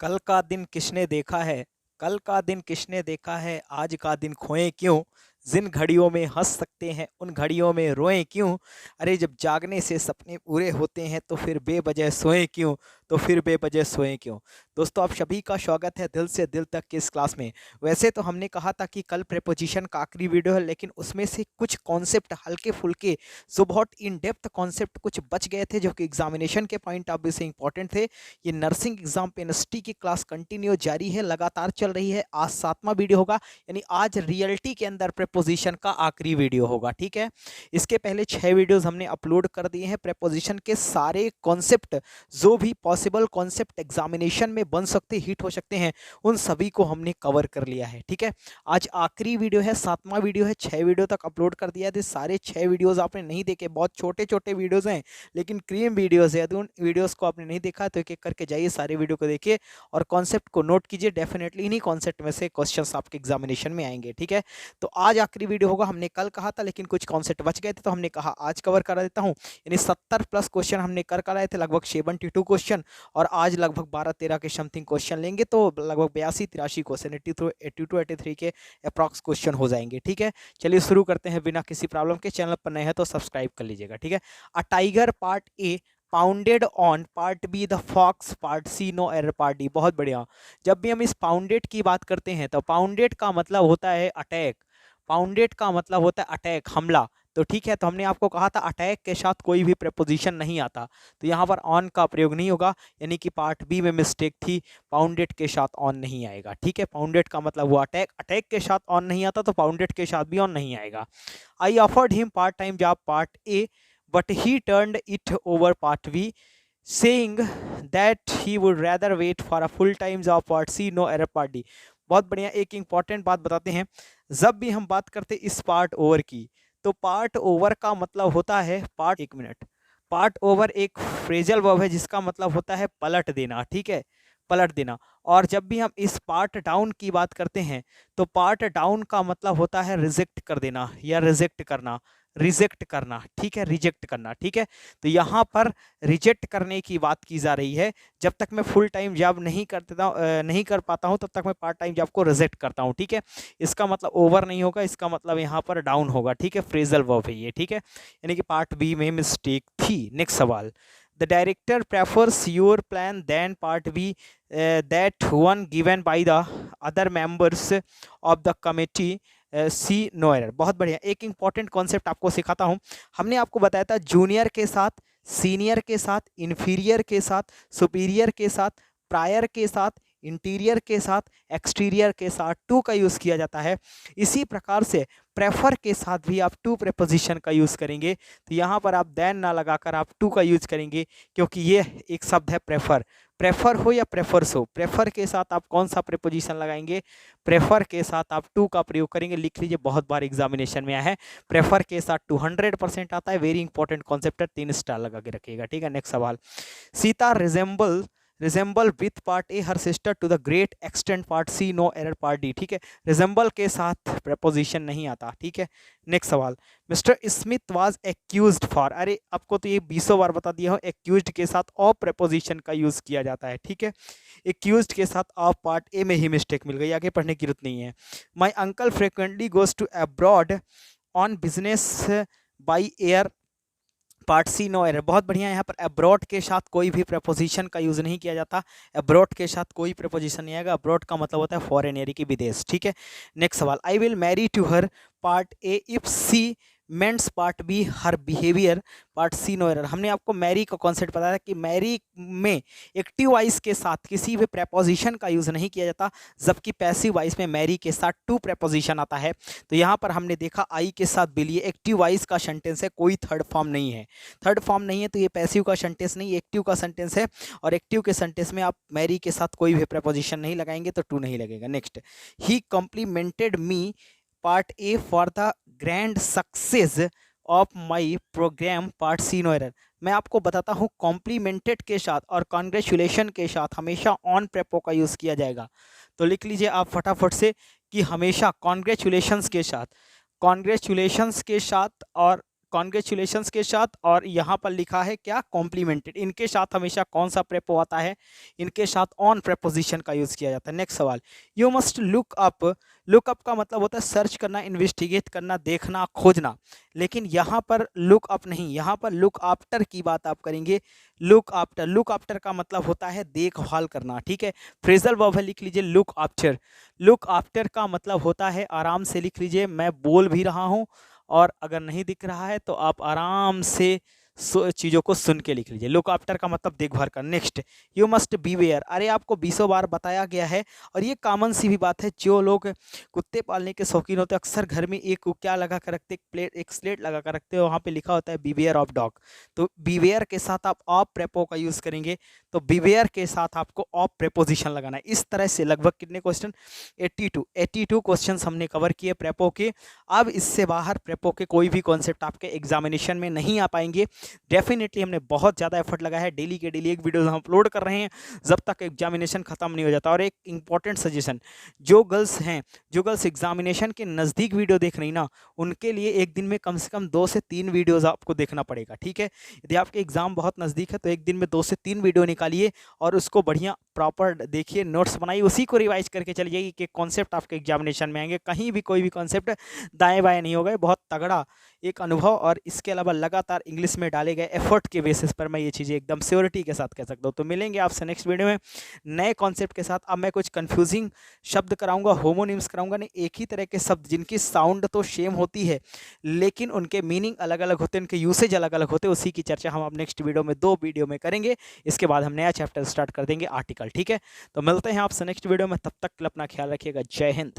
कल का दिन किसने देखा है? कल का दिन किसने देखा है? आज का दिन खोएं क्यों? जिन घड़ियों में हंस सकते हैं उन घड़ियों में रोएं क्यों? अरे जब जागने से सपने पूरे होते हैं तो फिर बेवजह सोएं क्यों? तो फिर बेवजह सोएं क्यों? दोस्तों, आप सभी का स्वागत है दिल से दिल तक की इस क्लास में। वैसे तो हमने कहा था कि कल प्रीपोजिशन का आखिरी वीडियो है, लेकिन उसमें से कुछ कॉन्सेप्ट हल्के फुल्के जो बहुत इन डेप्थ कॉन्सेप्ट कुछ बच गए थे, जो कि एग्जामिनेशन के पॉइंट ऑफ व्यू से इंपॉर्टेंट थे। ये नर्सिंग एग्जाम पे एनएसटी की क्लास कंटिन्यू जारी है, लगातार चल रही है। आज 7वां वीडियो होगा, यानी आज रियलिटी के अंदर प्रीपोजिशन का आखिरी वीडियो होगा। ठीक है, इसके पहले 6 वीडियोस हमने अपलोड कर दिए हैं। प्रीपोजिशन के सारे कॉन्सेप्ट, जो भी पॉसिबल कॉन्सेप्ट एग्जामिनेशन में बन सकते, हिट हो सकते हैं, उन सभी को हमने कवर कर लिया है। ठीक है, आज आखिरी वीडियो है, 7वां वीडियो है। 6 वीडियो तक अपलोड कर दिया थे। सारे 6 वीडियोस आपने नहीं देखे, बहुत छोटे छोटे वीडियोस हैं लेकिन क्रीम वीडियोस है। तो उन वीडियोस को आपने नहीं देखा तो एक एक करके जाइए, सारे वीडियो को देखिए और कॉन्सेप्ट को नोट कीजिए। डेफिनेटली इन्हीं कॉन्सेप्ट में से क्वेश्चंस आपके एग्जामिनेशन में आएंगे। ठीक है, तो आज आखिरी वीडियो होगा। हमने कल कहा था लेकिन कुछ कॉन्सेप्ट बच गए थे, तो हमने कहा आज कवर करा देता हूँ। यानी 70 प्लस क्वेश्चन हमने कर कराए थे, लगभग 72 क्वेश्चन, और आज लगभग 12-13 के समथिंग क्वेश्चन लेंगे, तो लगभग 82-83 क्वेश्चन, 82-83 के अप्रॉक्स क्वेश्चन हो जाएंगे। ठीक है, चलिए शुरू करते हैं बिना किसी प्रॉब्लम के। चैनल पर नए हैं तो सब्सक्राइब कर लीजिएगा। ठीक है, a tiger part A, pounded on part B, the fox part C, no error part D. बहुत बढ़िया। जब भी हम इस पाउंडेड की बात करते हैं तो पाउंडेड का मतलब होता है अटैक। पाउंडेड का मतलब होता है अटैक, हमला। तो ठीक है, तो हमने आपको कहा था अटैक के साथ कोई भी प्रेपोजिशन नहीं आता, तो यहाँ पर ऑन का प्रयोग नहीं होगा, यानी कि पार्ट बी में मिस्टेक थी, पाउंडेड के साथ ऑन नहीं आएगा। ठीक है, पाउंडेड का मतलब वो अटैक, अटैक के साथ ऑन नहीं आता, तो पाउंडेड के साथ भी ऑन नहीं आएगा। I offered him part time job part A, but he turned it over part B, saying that he would rather wait for a full time job part C, no error part D। बहुत बढ़िया। एक important बात बताते हैं, जब भी हम बात करते इस पार्ट ओवर की, तो पार्ट ओवर का मतलब होता है पार्ट, एक मिनट, पार्ट ओवर एक फ्रेजल वर्ब है जिसका मतलब होता है पलट देना। ठीक है, पलट देना। और जब भी हम इस पार्ट डाउन की बात करते हैं तो पार्ट डाउन का मतलब होता है रिजेक्ट कर देना या रिजेक्ट करना, रिजेक्ट करना। ठीक है, रिजेक्ट करना। ठीक है, तो यहाँ पर रिजेक्ट करने की बात की जा रही है। जब तक मैं फुल टाइम जॉब नहीं कर पाता हूँ तब तक मैं पार्ट टाइम जॉब को रिजेक्ट करता हूँ। ठीक है, इसका मतलब ओवर नहीं होगा, इसका मतलब यहाँ पर डाउन होगा। ठीक है, फ्रेजल वर्ब है ये। ठीक है, यानी कि पार्ट बी में मिस्टेक थी। नेक्स्ट सवाल, the director prefers your plan than part B, that one given by the other members of the committee, C, no error. बहुत बढ़िया। एक इंपॉर्टेंट कॉन्सेप्ट आपको सिखाता हूँ। हमने आपको बताया था जूनियर के साथ, सीनियर के साथ, इन्फीरियर के साथ, सुपीरियर के साथ, प्रायर के साथ, इंटीरियर के साथ, एक्सटीरियर के साथ टू का यूज़ किया जाता है। इसी प्रकार से प्रेफर के साथ भी आप टू प्रेपोजिशन का यूज़ करेंगे, तो यहाँ पर आप देन ना लगाकर आप टू का यूज करेंगे, क्योंकि ये एक शब्द है प्रेफर। प्रेफर हो या प्रेफर्स हो, प्रेफर के साथ आप कौन सा प्रेपोजिशन लगाएंगे? प्रेफर के साथ आप टू का प्रयोग करेंगे। लिख लीजिए, बहुत बार एग्जामिनेशन में आया है। प्रेफर के साथ 200% आता है। वेरी इंपॉर्टेंट कॉन्सेप्ट है, 3 स्टार लगा के रखिएगा। ठीक है, नेक्स्ट सवाल, Sita resemble with part A her sister to the great extent part C, no error part D. ठीक है, रिजेंबल के साथ प्रपोजिशन नहीं आता। ठीक है, नेक्स्ट सवाल, mister Smith was accused for, अरे आपको तो ये 20 बार बता दिया हूँ, एक्यूज्ड के साथ ऑफ प्रपोजिशन का यूज किया जाता है। ठीक है, एक्यूज्ड के साथ ऑफ पार्ट ए में ही मिस्टेक मिल गई, आगे पढ़ने की जरूरत नहीं है। My uncle frequently goes to abroad on business by air, part C, no error. बहुत बढ़िया। यहाँ पर अब्रॉड के साथ कोई भी प्रपोजिशन का यूज नहीं किया जाता। अब्रॉड के साथ कोई प्रपोजिशन नहीं आएगा। अब्रॉड का मतलब होता है फॉरेन, यानी कि विदेश। ठीक है, नेक्स्ट सवाल, I will marry to her, part A if सी मेंट्स, part B her behaviour, part C, no error. हमने आपको मैरी का कॉन्सेप्ट बताया कि मैरी में एक्टिव वॉइस के साथ किसी भी प्रपोजिशन का यूज नहीं किया जाता, जबकि पैसिव वॉइस में मैरी के साथ टू प्रपोजिशन आता है। तो यहाँ पर हमने देखा आई के साथ बिलिए, एक्टिव वॉइस का सेंटेंस है, कोई थर्ड फॉर्म नहीं है। थर्ड फॉर्म नहीं है तो ये पैसिव का सेंटेंस नहीं, एक्टिव का सेंटेंस है, और एक्टिव के सेंटेंस में आप मैरी के साथ कोई भी प्रपोजिशन नहीं लगाएंगे तो टू नहीं लगेगा। Next, he complimented me, part A for the grand success of my programme, part C, no error. मैं आपको बताता हूँ, कॉम्प्लीमेंटेड के साथ और कॉन्ग्रेचुलेशन के साथ हमेशा ऑन प्रेपो का यूज़ किया जाएगा। तो लिख लीजिए आप फटाफट से कि हमेशा कॉन्ग्रेचुलेशंस के साथ, कॉन्ग्रेचुलेशंस के साथ और कॉन्ग्रेचुलेशंस के साथ, और यहाँ पर लिखा है क्या, कॉम्प्लीमेंटेड। इनके साथ हमेशा कौन सा प्रेपो आता है, इनके साथ ऑन प्रेपोजिशन का यूज़ किया जाता है। नेक्स्ट सवाल, you must look up. Look up का मतलब होता है सर्च करना, इन्वेस्टिगेट करना, देखना, खोजना। लेकिन यहाँ पर लुक अप नहीं, यहाँ पर लुक आफ्टर की बात आप करेंगे। लुक आफ्टर, लुक आफ्टर का मतलब होता है देखभाल करना, ठीक है। फ्रेजल वर्ब है, लिख लीजिए लुक आफ्टर। लुक आफ्टर का मतलब होता है, आराम से लिख लीजिए, मैं बोल भी रहा हूँ और अगर नहीं दिख रहा है तो आप आराम से चीज़ों को सुन के लिख लीजिए। लुक आफ्टर का मतलब देखभाल कर। Next, you must beware. अरे आपको 20 बार बताया गया है, और ये कॉमन सी भी बात है। जो लोग कुत्ते पालने के शौकीन होते हैं अक्सर घर में एक क्या लगा कर रखते, एक प्लेट, एक स्लेट लगा कर रखते हैं, वहाँ पे लिखा होता है बीवेयर ऑफ डॉग। तो बीवेयर के साथ आप ऑफ प्रेपो का यूज़ करेंगे, तो बीवेयर के साथ आपको ऑफ प्रेपोजिशन लगाना है। इस तरह से लगभग कितने क्वेश्चन, 82 क्वेश्चन हमने कवर किए प्रेपो के। अब इससे बाहर प्रेपो के कोई भी कॉन्सेप्ट आपके एग्जामिनेशन में नहीं आ पाएंगे। डेफिनेटली हमने बहुत ज़्यादा एफर्ट लगाया है, डेली के डेली एक वीडियो हम अपलोड कर रहे हैं जब तक एग्जामिनेशन खत्म नहीं हो जाता। और एक इंपॉर्टेंट सजेशन, जो गर्ल्स हैं, जो गर्ल्स एग्जामिनेशन के नज़दीक वीडियो देख रही ना, उनके लिए एक दिन में कम से कम 2 से 3 वीडियोज़ आपको देखना पड़ेगा, ठीक है। यदि आपके एग्जाम बहुत नज़दीक है तो एक दिन में 2 से 3 वीडियो निकालिए और उसको बढ़िया प्रॉपर देखिए, नोट्स बनाइए, उसी को रिवाइज करके चलिए कि कॉन्सेप्ट आपके एग्जामिनेशन में आएंगे। कहीं भी कोई भी कॉन्सेप्ट दाएं बाएं नहीं होगा। बहुत तगड़ा एक अनुभव, और इसके अलावा लगातार इंग्लिश में डाले गए एफर्ट के बेसिस पर मैं ये चीज़ें एकदम श्योरिटी के साथ कह सकता हूँ। तो मिलेंगे आपसे नेक्स्ट वीडियो में नए कॉन्सेप्ट के साथ। अब मैं कुछ कंफ्यूजिंग शब्द कराऊंगा, होमोनिम्स कराऊंगा, नहीं एक ही तरह के शब्द जिनकी साउंड तो सेम होती है लेकिन उनके मीनिंग अलग अलग होते हैं, उनके यूसेज अलग अलग होते हैं। उसी की चर्चा हम अब नेक्स्ट वीडियो में 2 वीडियो में करेंगे। इसके बाद हम नया चैप्टर स्टार्ट कर देंगे, आर्टिकल, ठीक है। तो मिलते हैं आपसे नेक्स्ट वीडियो में, तब तक के लिए अपना ख्याल रखिएगा। जय हिंद।